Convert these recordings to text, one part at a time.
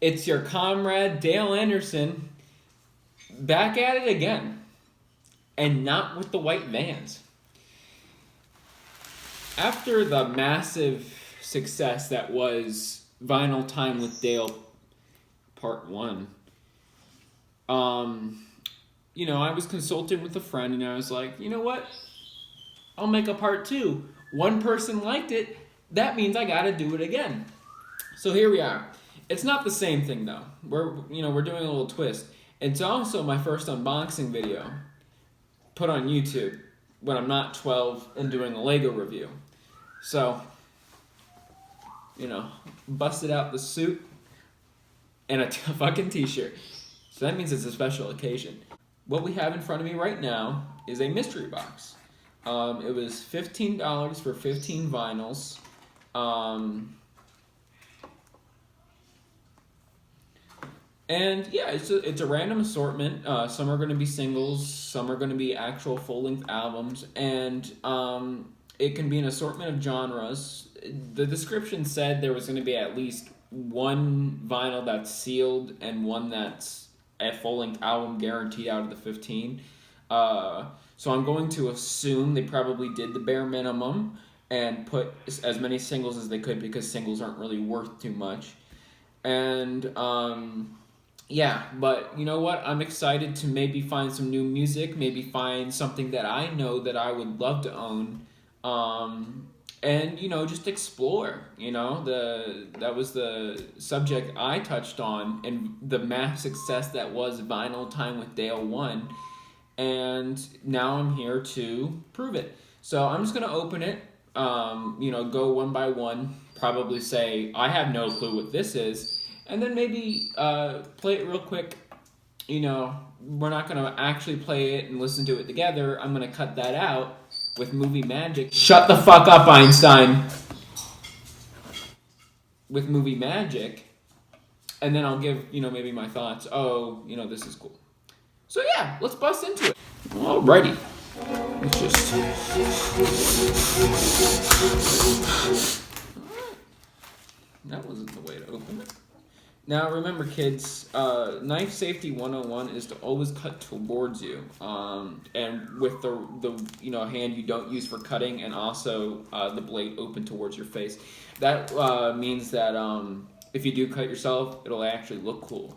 It's your comrade Dale Anderson back at it again, and not with the white vans. After the massive success that was Vinyl Time with Dale Part 1, I was consulting with a friend and I was like, you know what? I'll make a part 2. One person liked it. That means I gotta do it again. So here we are. It's not the same thing though. We're doing a little twist. It's also my first unboxing video put on YouTube when I'm not 12 and doing a Lego review. So, busted out the suit and a fucking t-shirt. So that means it's a special occasion. What we have in front of me right now is a mystery box. It was $15 for 15 vinyls. And yeah, it's a random assortment. Some are going to be singles, some are going to be actual full-length albums, and it can be an assortment of genres. The description said there was going to be at least one vinyl that's sealed and one that's a full-length album guaranteed out of the 15. So I'm going to assume they probably did the bare minimum and put as many singles as they could because singles aren't really worth too much. And yeah, but you know what? I'm excited to maybe find some new music, maybe find something that I know that I would love to own, and just explore. That was the subject I touched on, and the mass success that was Vinyl Time with Dale 1, and now I'm here to prove it. So I'm just gonna open it, go one by one, probably say I have no clue what this is. And then maybe play it real quick. We're not going to actually play it and listen to it together. I'm going to cut that out with movie magic. Shut the fuck up, Einstein. With movie magic. And then I'll give, maybe my thoughts. Oh, this is cool. So yeah, let's bust into it. Alrighty. Let's just... Alright. That wasn't the way to open it. Now remember, kids, knife safety 101 is to always cut towards you, and with the hand you don't use for cutting, and also the blade open towards your face. That means that if you do cut yourself, it'll actually look cool,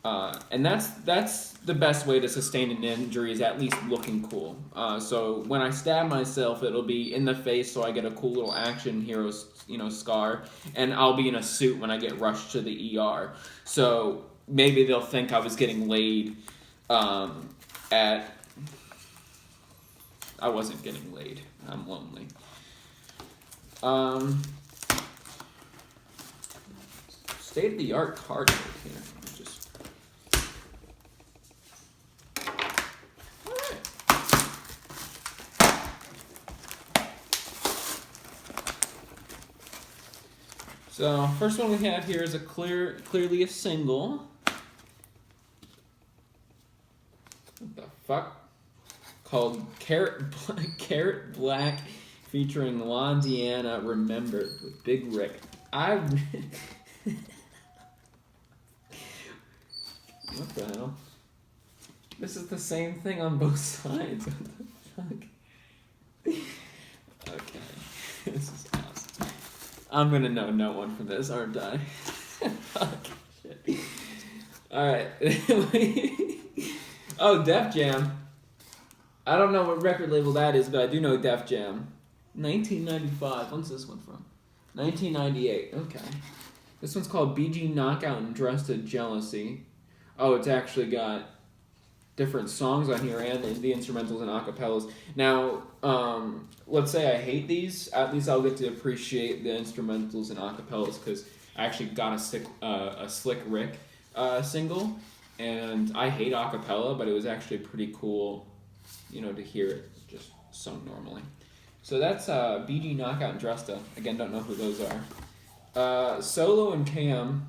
and that's the best way to sustain an injury, is at least looking cool. So when I stab myself, it'll be in the face, so I get a cool little action hero scar, and I'll be in a suit when I get rushed to the ER. So maybe they'll think I was getting laid I wasn't getting laid. I'm lonely. State-of-the-art card here. So, first one we have here is clearly a single. What the fuck? Called Carrot Black, featuring Londiana Remembered with Big Rick. What the hell? This is the same thing on both sides. What the fuck? Okay. This is awesome. I'm gonna know no one from this, aren't I? Fuck. Shit. Alright. Oh, Def Jam. I don't know what record label that is, but I do know Def Jam. 1995. When's this one from? 1998. Okay. This one's called BG Knockout and Dressed to Jealousy. Oh, it's actually got different songs on here and the instrumentals and acapellas. Now, let's say I hate these. At least I'll get to appreciate the instrumentals and acapellas, because I actually got a Slick Rick single, and I hate acapella, but it was actually pretty cool, to hear it just sung normally. So that's BG Knockout and Dresta. Again, don't know who those are. Solo and Cam,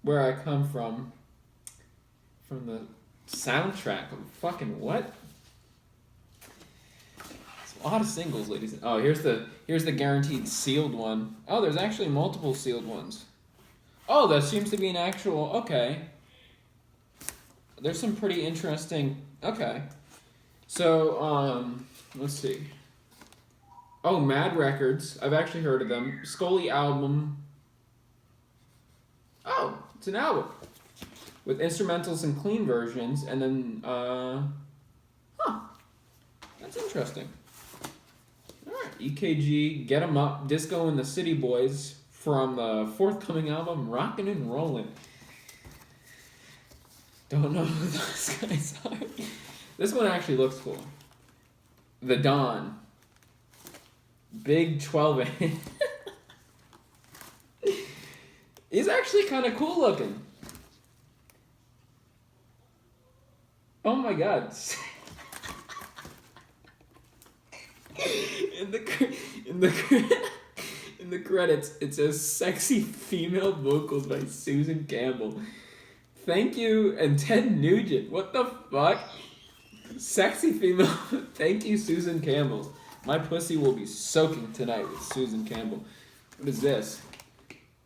Where I Come From the soundtrack of fucking what? It's a lot of singles, ladies. Oh, here's the guaranteed sealed one. Oh, there's actually multiple sealed ones. Oh, that seems to be an actual. Okay. There's some pretty interesting. Okay. So, let's see. Oh, Mad Records. I've actually heard of them. Scully album. Oh, it's an album with instrumentals and clean versions, and then huh, that's interesting. All right, EKG, Get 'Em Up, Disco and the City Boys from the forthcoming album Rockin' and Rollin'. Don't know who those guys are. This one actually looks cool. The Dawn. Big 12 inch. He's actually kind of cool looking. Oh my god. in the credits, it says "Sexy Female Vocals" by Susan Campbell. Thank you, and Ted Nugent. What the fuck? Sexy female. Thank you, Susan Campbell. My pussy will be soaking tonight with Susan Campbell. What is this?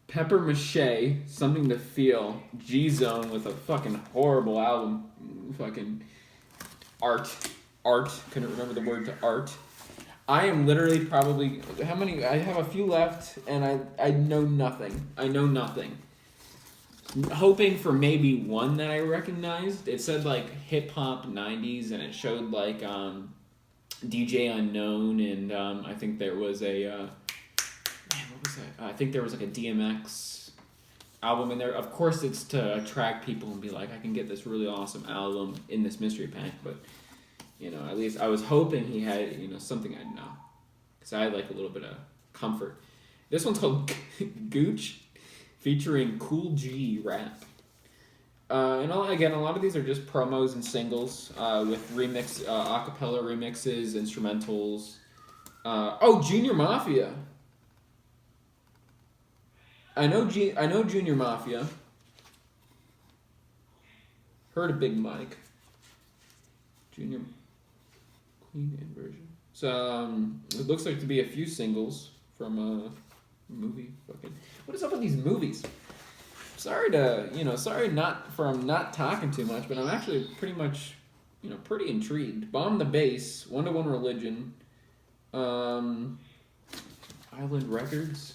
Pepper Mache, Something to Feel, G-Zone with a fucking horrible album. Fucking art. Couldn't remember the word to art. I am literally probably, how many, I have a few left, and I know nothing. Hoping for maybe one that I recognized. It said like hip hop 90s, and it showed like DJ Unknown, and I think there was a what was that? I think there was like a DMX album in there. Of course, it's to attract people and be like, I can get this really awesome album in this mystery pack. But at least I was hoping he had something I'd know, because I like a little bit of comfort. This one's called Gooch, featuring Cool G Rap. And again, a lot of these are just promos and singles with remix, acapella remixes, instrumentals. Junior Mafia. I know Junior Mafia. Heard of Big Mike. Junior Clean version. So it looks like to be a few singles from a movie. Fucking what is up with these movies? Sorry not talking too much, but I'm actually pretty much, pretty intrigued. Bomb the Bass, 1-to-1 Religion, Island Records.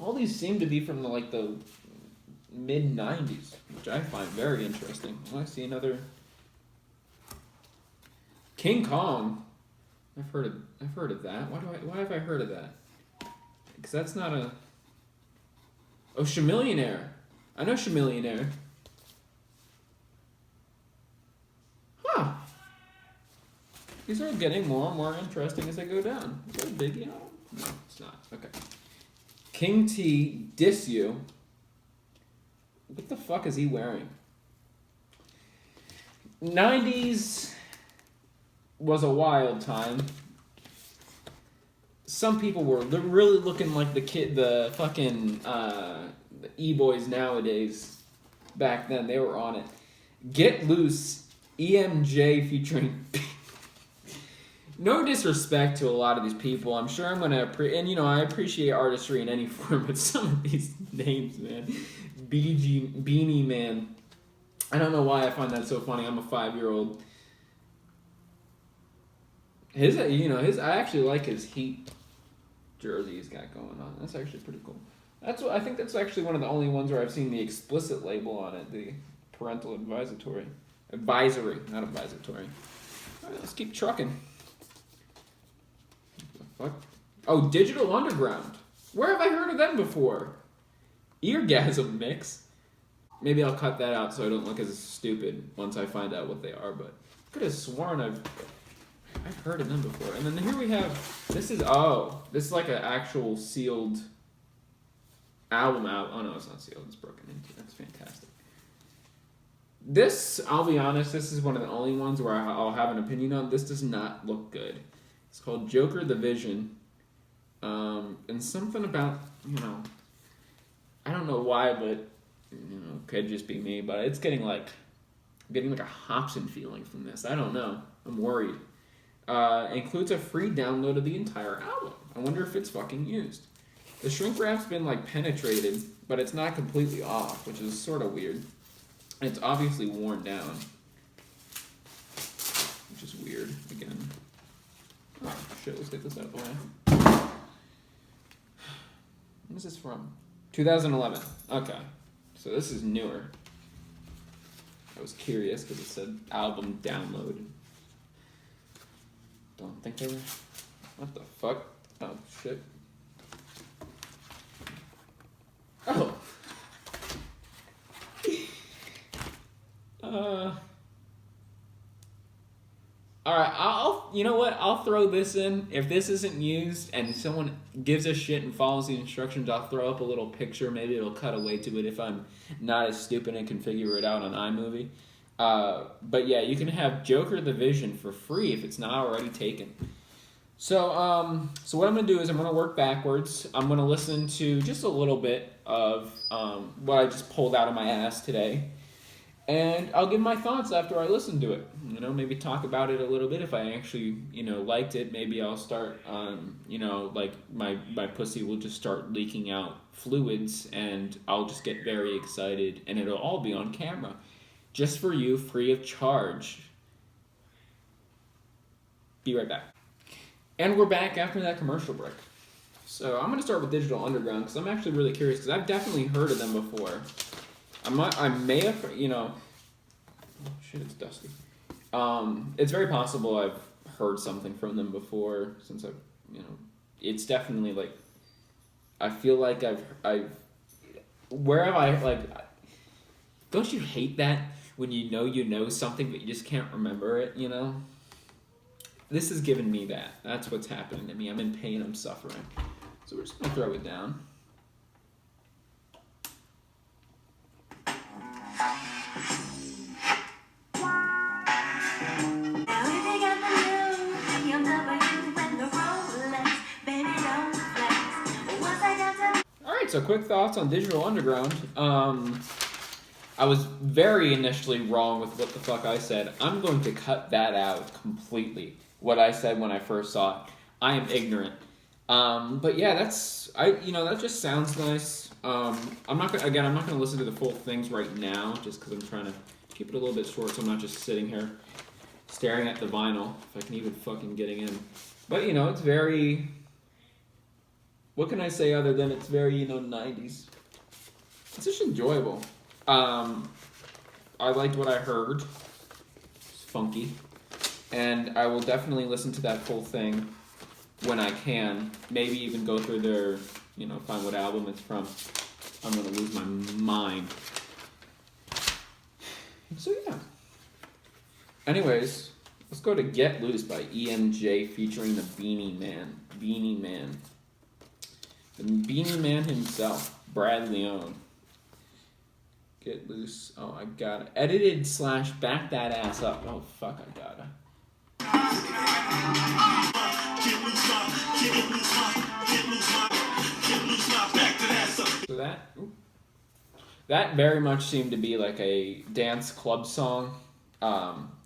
All these seem to be from the mid 90s, which I find very interesting. I see another King Kong. I've heard of that. Why have I heard of that? Because that's not a... Oh, Chamillionaire. I know Chamillionaire. Huh. These are getting more and more interesting as they go down. Is that a Biggie album? No, it's not. Okay. King T, Diss You. What the fuck is he wearing? 90s was a wild time. Some people were really looking like the fucking the e-boys nowadays. Back then, they were on it. Get Loose, EMJ featuring... No disrespect to a lot of these people. I'm sure I'm going to... I appreciate artistry in any form, but some of these names, man. Beanie Man. I don't know why I find that so funny. I'm a 5-year-old. I actually like his Heat jersey he's got going on. That's actually pretty cool. I think that's actually one of the only ones where I've seen the explicit label on it, the parental advisory, not advisory. All right, let's keep trucking. What the fuck? Oh, Digital Underground. Where have I heard of them before? Eargasm Mix. Maybe I'll cut that out so I don't look as stupid once I find out what they are, but I could have sworn I've heard of them before. And then here we have, this is like an actual sealed album out. Oh no, it's not sealed, it's broken into. That's fantastic. This, I'll be honest, this is one of the only ones where I'll have an opinion on. This does not look good. It's called Joker the Vision. And something about, I don't know why, but, could just be me, but it's getting like a Hobson feeling from this. I don't know. I'm worried. Includes a free download of the entire album. I wonder if it's fucking used. The shrink wrap's been like penetrated, but it's not completely off, which is sort of weird. And it's obviously worn down, which is weird again. Oh shit, let's get this out of the way. When is this from? 2011. Okay. So this is newer. I was curious because it said album download. Don't think they were... What the fuck? Oh, shit. Oh. Alright, you know what? I'll throw this in. If this isn't used and someone gives a shit and follows the instructions, I'll throw up a little picture. Maybe it'll cut away to it if I'm not as stupid and can figure it out on iMovie. But yeah, you can have Joker the Vision for free if it's not already taken. So what I'm going to do is I'm going to work backwards. I'm going to listen to just a little bit of what I just pulled out of my ass today. And I'll give my thoughts after I listen to it. You know, maybe talk about it a little bit. If I actually, liked it, maybe I'll start, like my pussy will just start leaking out fluids and I'll just get very excited and it'll all be on camera. Just for you, free of charge. Be right back. And we're back after that commercial break. So I'm going to start with Digital Underground because I'm actually really curious because I've definitely heard of them before. I may have, oh shit, it's dusty. It's very possible I've heard something from them before since it's definitely like, I feel like where have I, like, don't you hate that when you know something but you just can't remember it, This is giving me that. That's what's happening to me. I'm in pain, I'm suffering. So we're just going to throw it down. So quick thoughts on Digital Underground. I was very initially wrong with what the fuck I said. I'm going to cut that out completely. What I said when I first saw it. I am ignorant. But yeah, that just sounds nice. I'm not gonna listen to the full things right now, just because I'm trying to keep it a little bit short, so I'm not just sitting here staring at the vinyl, if I can even fucking getting in. But it's very. What can I say other than it's very, 90s? It's just enjoyable. I liked what I heard. It's funky. And I will definitely listen to that full thing when I can. Maybe even go through their, find what album it's from. I'm going to lose my mind. So, yeah. Anyways, let's go to Get Loose by EMJ featuring the Beanie Man. Beanie Man. The Beanie Man himself, Brad Leone. Get Loose. Oh, I got it. Edited / back that ass up. Oh, fuck, I gotta. So that very much seemed to be like a dance club song.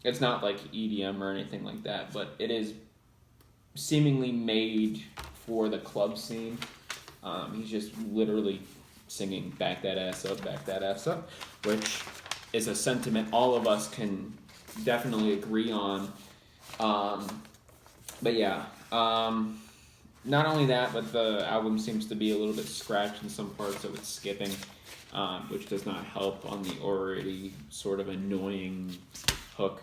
It's not like EDM or anything like that, but it is seemingly made for the club scene. He's just literally singing back that ass up, which is a sentiment all of us can definitely agree on. But yeah, not only that, but the album seems to be a little bit scratched in some parts, so it's skipping, which does not help on the already sort of annoying hook.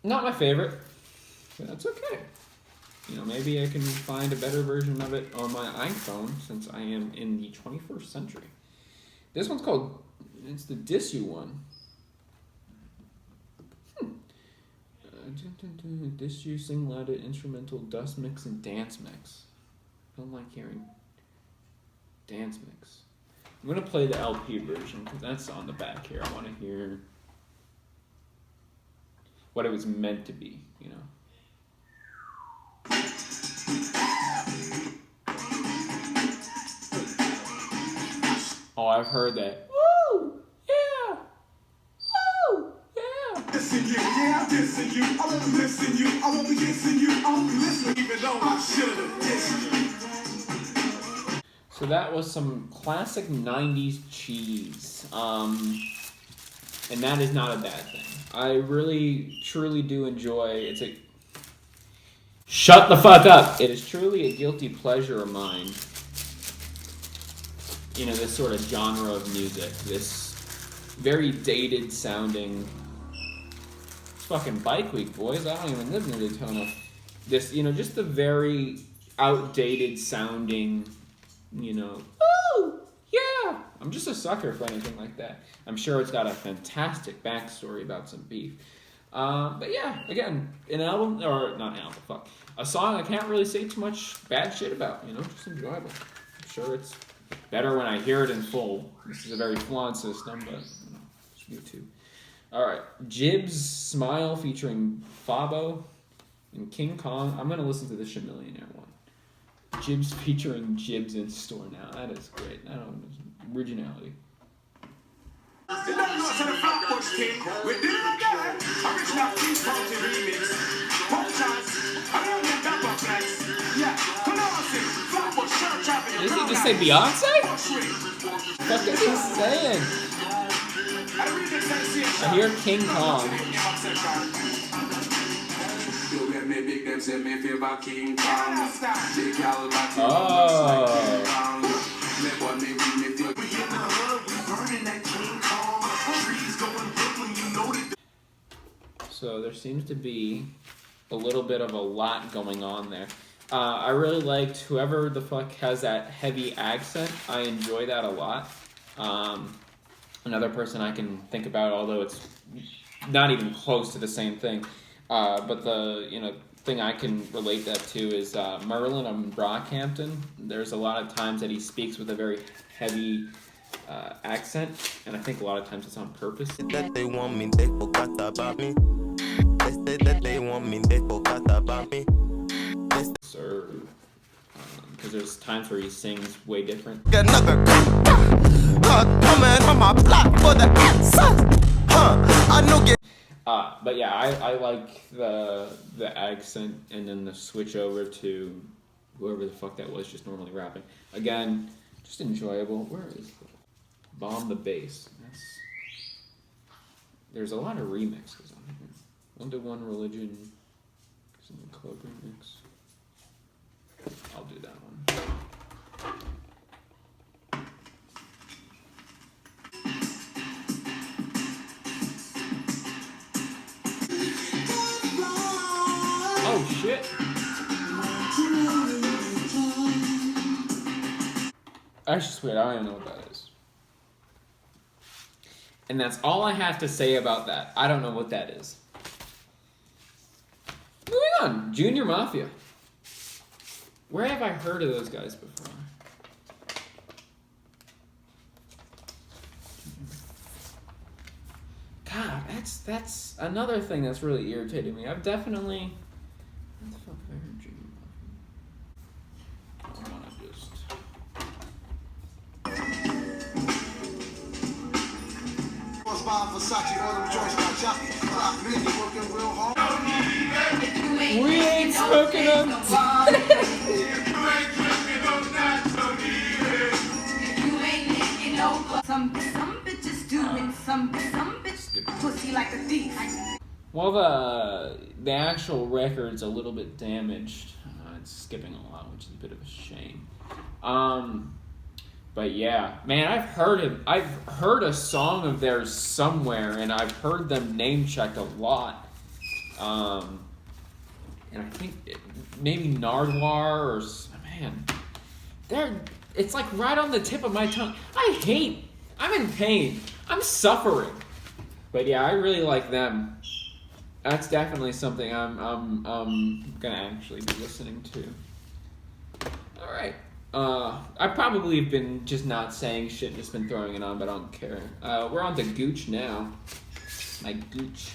Not my favorite, but that's okay. Maybe I can find a better version of it on my iPhone since I am in the 21st century. This one's called, it's the Dissu one. Dissu sing-louded instrumental dust mix and dance mix. I don't like hearing dance mix. I'm going to play the LP version because that's on the back here. I want to hear what it was meant to be, Oh, I've heard that. Woo! Yeah! Woo! Yeah! Listen you, yeah, I'm dissing you. I won't listen you. I won't be dissing you. I won't listen even though I should've dissed you. So that was some classic 90s cheese. And that is not a bad thing. I really, truly do enjoy. It's a. Shut the fuck up! It is truly a guilty pleasure of mine. You know, this sort of genre of music. This very dated sounding. It's fucking Bike Week, boys. I don't even live near Daytona. This, you know, just the very outdated sounding, you know, oh, yeah. I'm just a sucker for anything like that. I'm sure it's got a fantastic backstory about some beef. But yeah, again, an album, or not an album, fuck. A song I can't really say too much bad shit about, you know, just enjoyable. I'm sure it's better when I hear it in full. This is a very flawed system, but, you know, it's YouTube. Alright, Jib's Smile featuring Fabo and King Kong. I'm going to listen to the Chamillionaire one. Jibs featuring Jibs in store now. That is great. I don't know. Originality. Did he just say Beyonce? What is he saying? I hear King Kong. Oh. So there seems to be a little bit of a lot going on there. I really liked whoever the fuck has that heavy accent. I enjoy that a lot. Another person I can think about, although it's not even close to the same thing, but the thing I can relate that to is Merlin on Brockhampton. There's a lot of times that he speaks with a very heavy accent, and I think a lot of times it's on purpose. That they want me, they forgot about me. They say that they want me, they forgot about me. Sir, because there's times where he sings way different. Another coming on my block for the answers. I know get. But yeah, I like the accent and then the switch over to whoever the fuck that was just normally rapping. Again, just enjoyable. Where is Bomb the Bass? There's a lot of remixes on here. 1 to 1 Religion, some club remix. I'll do that one. Oh shit! That's just weird. I don't even know what that is. And that's all I have to say about that. I don't know what that is. Moving on. Junior Mafia. Where have I heard of those guys before? God, that's another thing that's really irritating me. I've definitely... What the fuck have I heard Junior Mafia? I want to just... We ain't smoking on Some bitches doing some bitch pussy like a thief. Well, the actual record's a little bit damaged. It's skipping a lot, which is a bit of a shame. But yeah, man, I've heard a song of theirs somewhere, and I've heard them name checked a lot. And I think maybe Nardwar or man, it's like right on the tip of my tongue. I'm in pain. I'm suffering. But yeah, I really like them. That's definitely something I'm gonna actually be listening to. All right. I probably have been just not saying shit and just been throwing it on, but I don't care. We're on to Gooch now. My Gooch.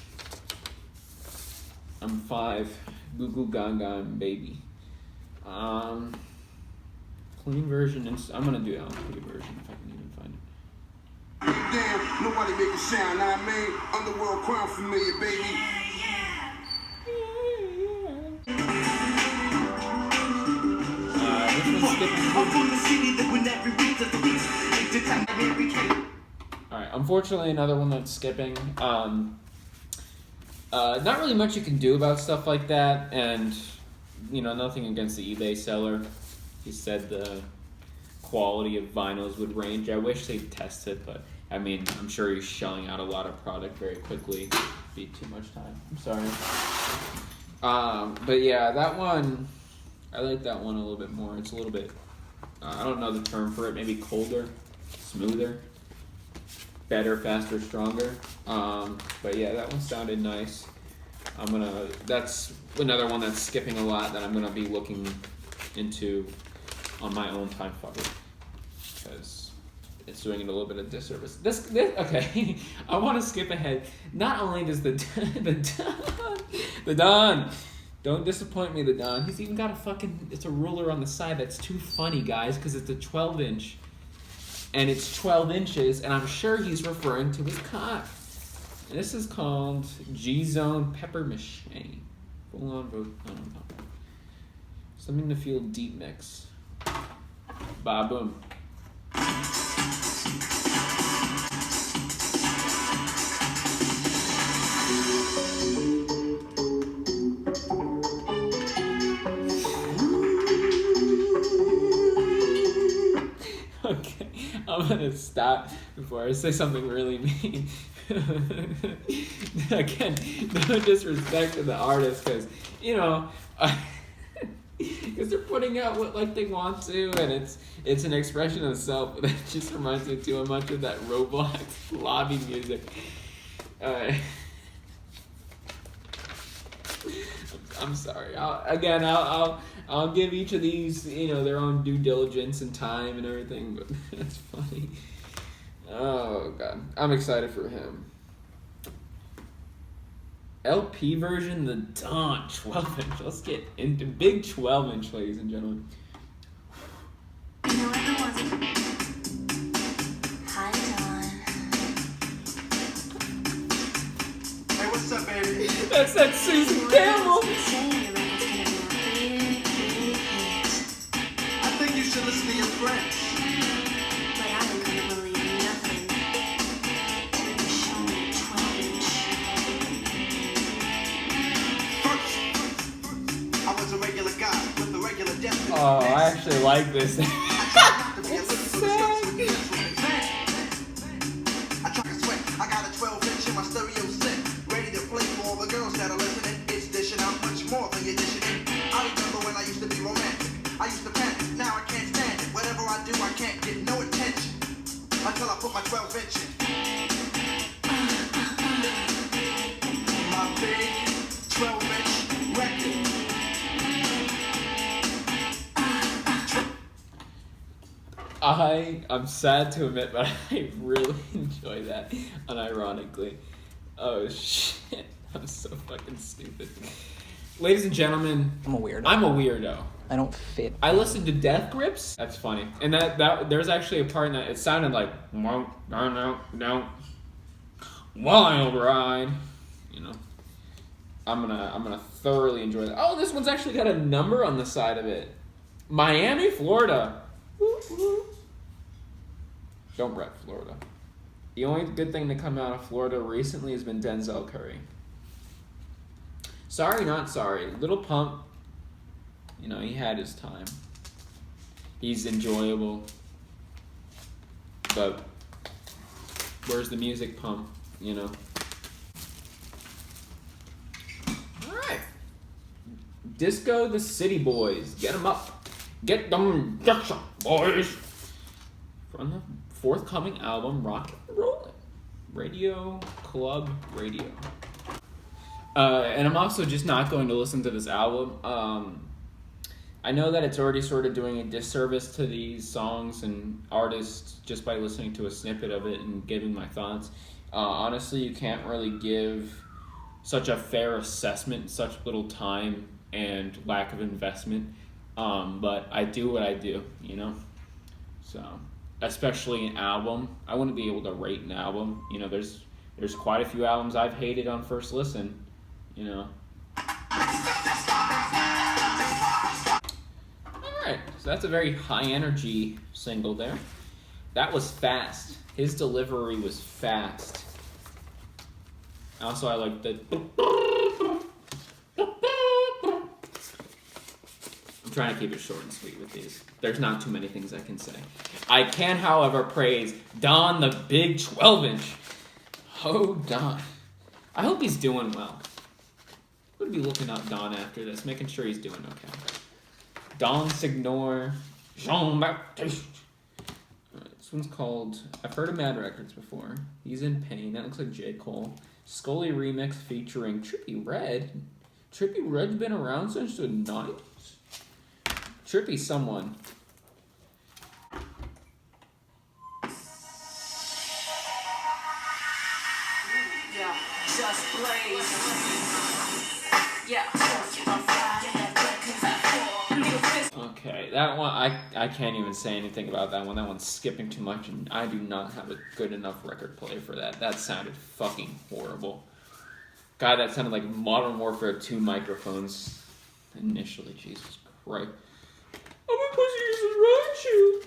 I'm 5. Goo Goo Gaga baby. Clean version. I'm gonna do it on clean version if I can even find it. Damn, nobody make a sound, know what I mean? Underworld crown familiar, baby. This one's skipping. Alright, unfortunately another one that's skipping. Not really much you can do about stuff like that, and nothing against the eBay seller. He said the quality of vinyls would range. I wish they'd test it, but I mean, I'm sure he's shelling out a lot of product very quickly. It'd be too much time. I'm sorry. But yeah, that one, I like that one a little bit more. It's a little bit, I don't know the term for it, maybe colder, smoother, better, faster, stronger. But yeah, that one sounded nice. That's another one that's skipping a lot that I'm gonna be looking into on my own time, because it's doing it a little bit of disservice. This okay. I want to skip ahead. Not only does the Don, don't disappoint me, the Don. He's even got it's a ruler on the side that's too funny, guys, because it's a 12-inch, and it's 12 inches, and I'm sure he's referring to his cock. This is called G-Zone Pepper Mache. Full on vote. I don't know. Something to feel deep mix. Ba boom. Okay, I'm gonna stop before I say something really mean. Again, no disrespect to the artist, because because they're putting out what they want to, and it's an expression of self, but it just reminds me too much of that Roblox lobby music. I'm sorry. I'll give each of these their own due diligence and time and everything, but that's funny. Oh god, I'm excited for him. LP version, the Dawn 12-inch. Let's get into big 12-inch, ladies and gentlemen. You know what it was? Hi, Dawn. Hey, what's up, baby? That's that Susan Campbell. Saying your record's gonna be a big, big hit. I think you should listen to your friends. But I ain't gonna believe nothing. Till you show me a 12-inch. First, I was a regular guy with a regular destiny. Oh, I actually like this. I try to sweat. I got a 12-inch in my stereo set, ready to play for all the girls that are listening. It's dishing out much more than you're dishing in. I remember when I used to be romantic. I used to panic. Now I can't stand it. Whatever I do, I can't get no attention until I put my 12-inch in. My big 12-inch record. I'm sad to admit, but I really enjoy that, unironically. Oh shit, I'm so fucking stupid. Ladies and gentlemen, I'm a weirdo. I'm a weirdo. I don't fit. I listened to Death Grips. That's funny, and that there's actually a part in that it sounded like no, wild ride. I'm gonna thoroughly enjoy that. Oh, this one's actually got a number on the side of it. Miami, Florida. Woo-hoo. Don't rep Florida. The only good thing to come out of Florida recently has been Denzel Curry. Sorry, not sorry. Little Pump, he had his time. He's enjoyable. But where's the music, Pump? Alright. Disco the City Boys. Get them up. Get them Jackson boys. From the forthcoming album, Rock and Rollin'. Radio Club Radio. And I'm also just not going to listen to this album. I know that it's already sort of doing a disservice to these songs and artists just by listening to a snippet of it and giving my thoughts. Honestly, you can't really give such a fair assessment in such little time and lack of investment. But I do what I do, So, especially an album. I wouldn't be able to rate an album. There's quite a few albums I've hated on first listen, Alright, so that's a very high energy single there. That was fast. His delivery was fast. Also, I like the... I'm trying to keep it short and sweet with these. There's not too many things I can say. I can, however, praise Don the big 12-inch. Oh, Don. I hope he's doing well. I'm going to be looking up Don after this, making sure he's doing okay. Don Signor Jean-Baptiste. This one's called, I've heard of Mad Records before. He's in Pain. That looks like J. Cole. Scully remix featuring Trippie Redd. Trippie Redd's been around since the 90s? Trippie someone. Yeah, just blaze. Yeah. Okay, that one, I can't even say anything about that one. That one's skipping too much, and I do not have a good enough record player for that. That sounded fucking horrible. God, that sounded like Modern Warfare 2 microphones initially. Jesus Christ. I'm a pussy uses riot shield.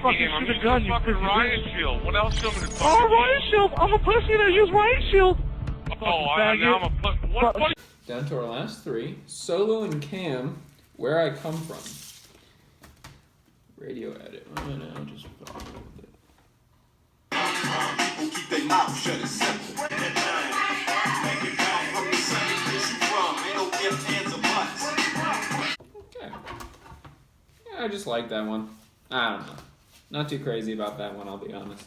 Fucking shoot a gun, you fucking riot shield. What else you want me to fucking riot shield? I'm a pussy that use riot shield. Oh, now I'm a pussy. What? Down to our last three. Solo and Cam, Where I Come From. Radio edit. And I'll just follow with it. People keep their mouth shut and simple. Make it bang from the same place you from. Ain't no ifs, ands, or buts. Okay. Yeah, I just like that one. I don't know. Not too crazy about that one, I'll be honest.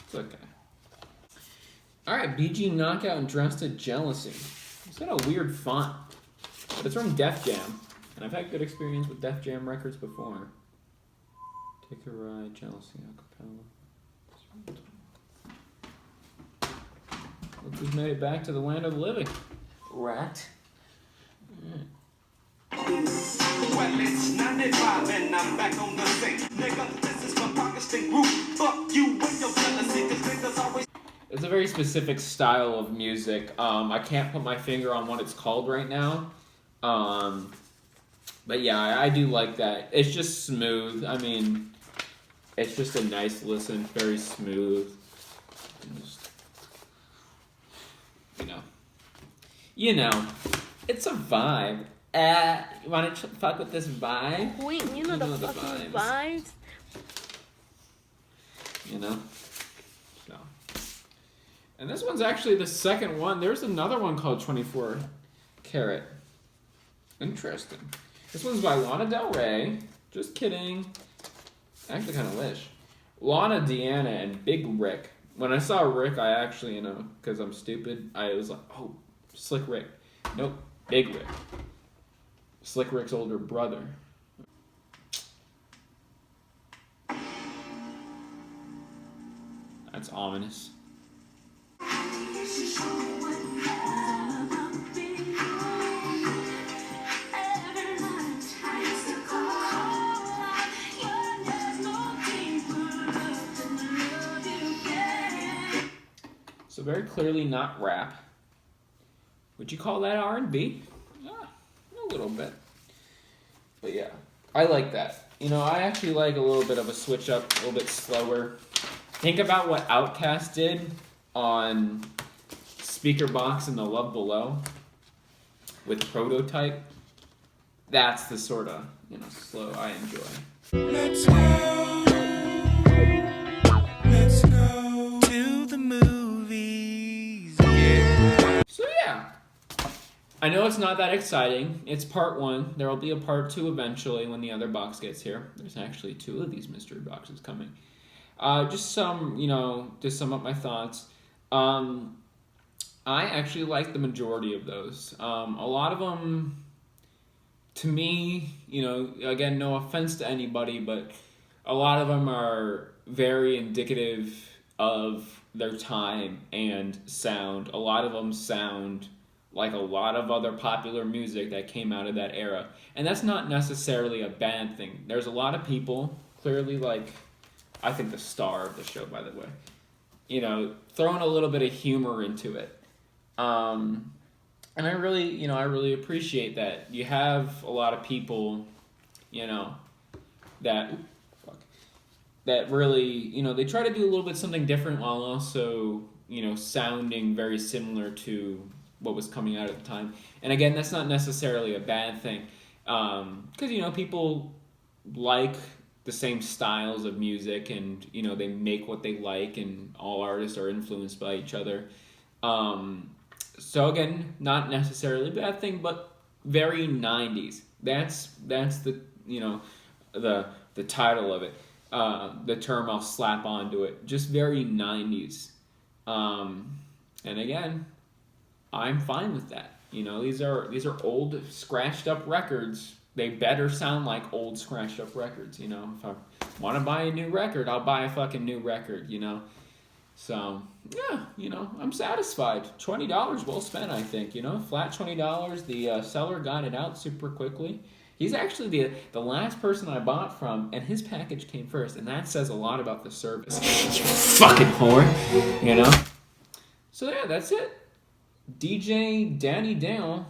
It's okay. Alright, BG Knockout and Dressed to Jealousy. It's got a weird font. But it's from Def Jam. And I've had good experience with Def Jam records before. Take a Ride, Jealousy, Acapella. Look who's made it back to the land of the living. Rat. Well, it's 95 and I'm back on the scene. Nigga, this is my Pakistan group. Fuck you with your jealousy, cause niggas always... It's a very specific style of music. I can't put my finger on what it's called right now. But yeah, I do like that. It's just smooth. I mean, it's just a nice listen. Very smooth. Just, you know, it's a vibe. You want to fuck with this vibe? Wait, you know the fucking vibes? You know? So. And this one's actually the second one. There's another one called 24 Karat. Interesting. This one's by Lana Del Rey. Just kidding. I actually kind of wish. Lana, Deanna, and Big Rick. When I saw Rick, I actually, because I'm stupid, I was like, oh, Slick Rick. Nope, Big Rick. Slick Rick's older brother. That's ominous. So very clearly not rap. Would you call that R&B? Yeah, a little bit. But yeah, I like that. I actually like a little bit of a switch up, a little bit slower. Think about what Outkast did on Speaker Box and The Love Below with Prototype. That's the sort of, slow I enjoy. Let's go. Let's go to the movies. Yeah. So yeah. I know it's not that exciting. It's part one. There will be a part two eventually when the other box gets here. There's actually 2 of these mystery boxes coming. Just some, to sum up my thoughts. I actually like the majority of those. A lot of them, to me, again, no offense to anybody, but a lot of them are very indicative of their time and sound. A lot of them sound like a lot of other popular music that came out of that era. And that's not necessarily a bad thing. There's a lot of people, clearly I think the star of the show, by the way, throwing a little bit of humor into it. And I really appreciate that. You have a lot of people, that really, you know, they try to do a little bit something different while also, you know, sounding very similar to what was coming out at the time. And again, that's not necessarily a bad thing, because, you know, people like the same styles of music, and, you know, they make what they like, and all artists are influenced by each other. So again, not necessarily a bad thing, but very 90s. That's the, you know, the title of it. The term I'll slap onto it. Just very 90s. And again, I'm fine with that. You know, these are old, scratched up records. They better sound like old, scratched up records. You know, if I want to buy a new record, I'll buy a fucking new record. You know, so yeah, you know, I'm satisfied. $20 well spent, I think. You know, flat $20. The seller got it out super quickly. He's actually the last person I bought from, and his package came first, and that says a lot about the service. You fucking whore, you know. So yeah, that's it. DJ Daddy Dale